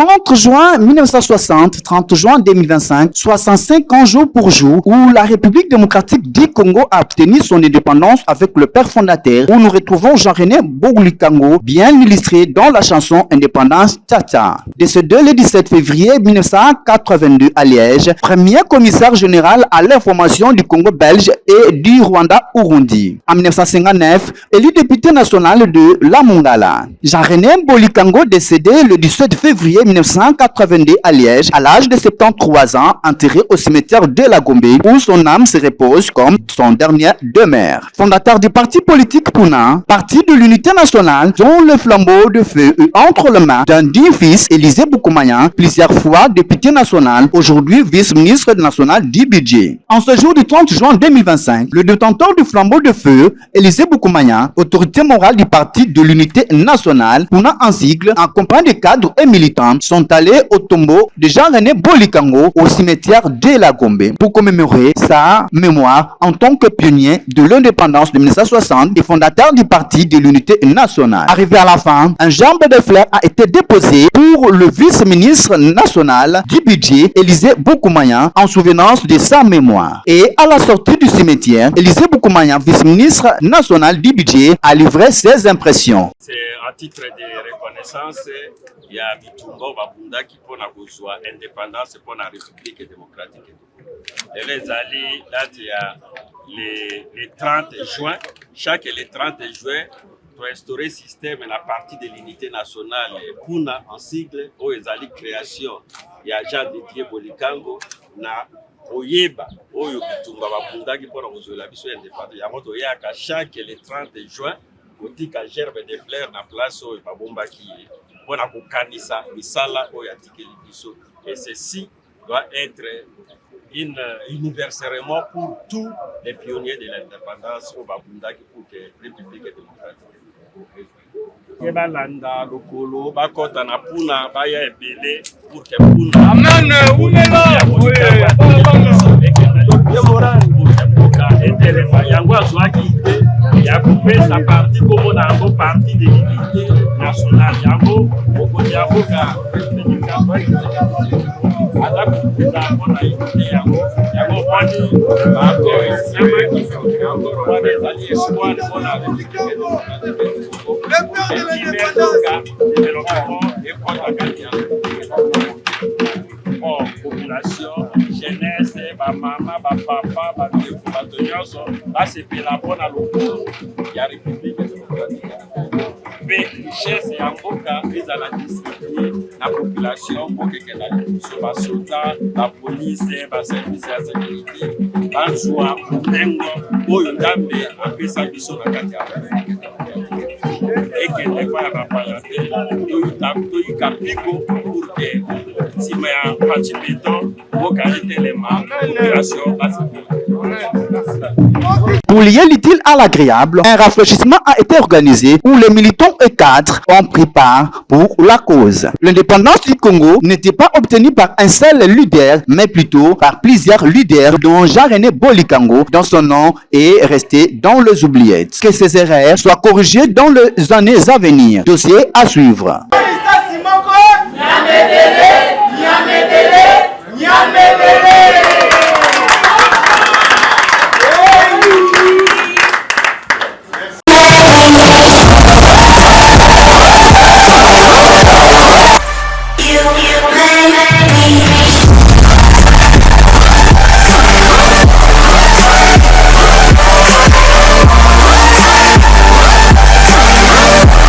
30 juin 1960, 30 juin 2025, 65 ans jour pour jour, où la République démocratique du Congo a obtenu son indépendance avec le père fondateur, où nous retrouvons Jean-René Bolikango, bien illustré dans la chanson Indépendance Tcha-Tcha. Décédé le 17 février 1982 à Liège, premier commissaire général à l'information du Congo belge et du Rwanda-Urundi. En 1959, élu député national de la Mongala. Jean-René Bolikango, décédé le 17 février 1982 à Liège, à l'âge de 73 ans, enterré au cimetière de la Gombe, où son âme se repose comme son dernière demeure. Fondateur du parti politique Puna, parti de l'unité nationale, dont le flambeau de feu est entre les mains d'un digne fils, Élisée Boukoumaya, plusieurs fois député national, aujourd'hui vice-ministre national du budget. En ce jour du 30 juin 2025, le détenteur du flambeau de feu, Élisée Boukoumaya, autorité morale du parti de l'unité nationale, Puna en sigle, en compagnie des cadres et militants, sont allés au tombeau de Jean-René Bolikango au cimetière de la Gombe pour commémorer sa mémoire en tant que pionnier de l'indépendance de 1960 et fondateur du parti de l'unité nationale. Arrivé à la fin, un jambe de fleurs a été déposé pour le vice-ministre national du budget, Élisée Boukoumaya, en souvenance de sa mémoire. Et à la sortie du cimetière, Élisée Boukoumaya, vice-ministre national du budget, a livré ses impressions. C'est à titre de reconnaissance, il y a Bitumba Babunda qui pour la indépendance pour la République démocratique. Et les alliés, là, il y a les 30 juin, chaque les 30 juin, pour instaurer le système et la partie de l'unité nationale, Puna en sigle, où les alliés création, il y a Jean Didier Bolikango, na Oyeba, Oyo Bitumba Babunda qui pour la indépendance. Il y a moto yaka chaque les 30 juin, kotika gerbe de fleurs na place oyo babomba qui pour la kokanisa misala oyo atikeli biso. Et ceci doit être universellement pour tous les pionniers de l'indépendance au Babunda pour que la République démocratique. Kebalanda lokolo bakota na Puna baya ebele pour que Puna amen yango azwaki ide ya kopesa parti komo na yango parti de l'unité nationale yango okoti yango ka yango wani wana ezali espoir mpona population, jeunesse, maman, papa, bato nyonso basepela mpona lokolo ya République démocratique. Mpe richesse ya mboka ezala distribue na population mpo kekenda liboso basoda, bapolice, baservice ya sécurité bazwa motengo oyo Nzambe apesa biso na kati ya République démocratique. Ekende kwa ya bapaya te toyika piko pour que nsima ya pacipeto mboka etelema population basepela. Pour lier l'utile à l'agréable, un rafraîchissement a été organisé où les militants et cadres ont pris part pour la cause. L'indépendance du Congo n'était pas obtenue par un seul leader, mais plutôt par plusieurs leaders dont Jean-René Bolikango, dans son nom, est resté dans les oubliettes. Que ces erreurs soient corrigées dans les années à venir. Dossier à suivre.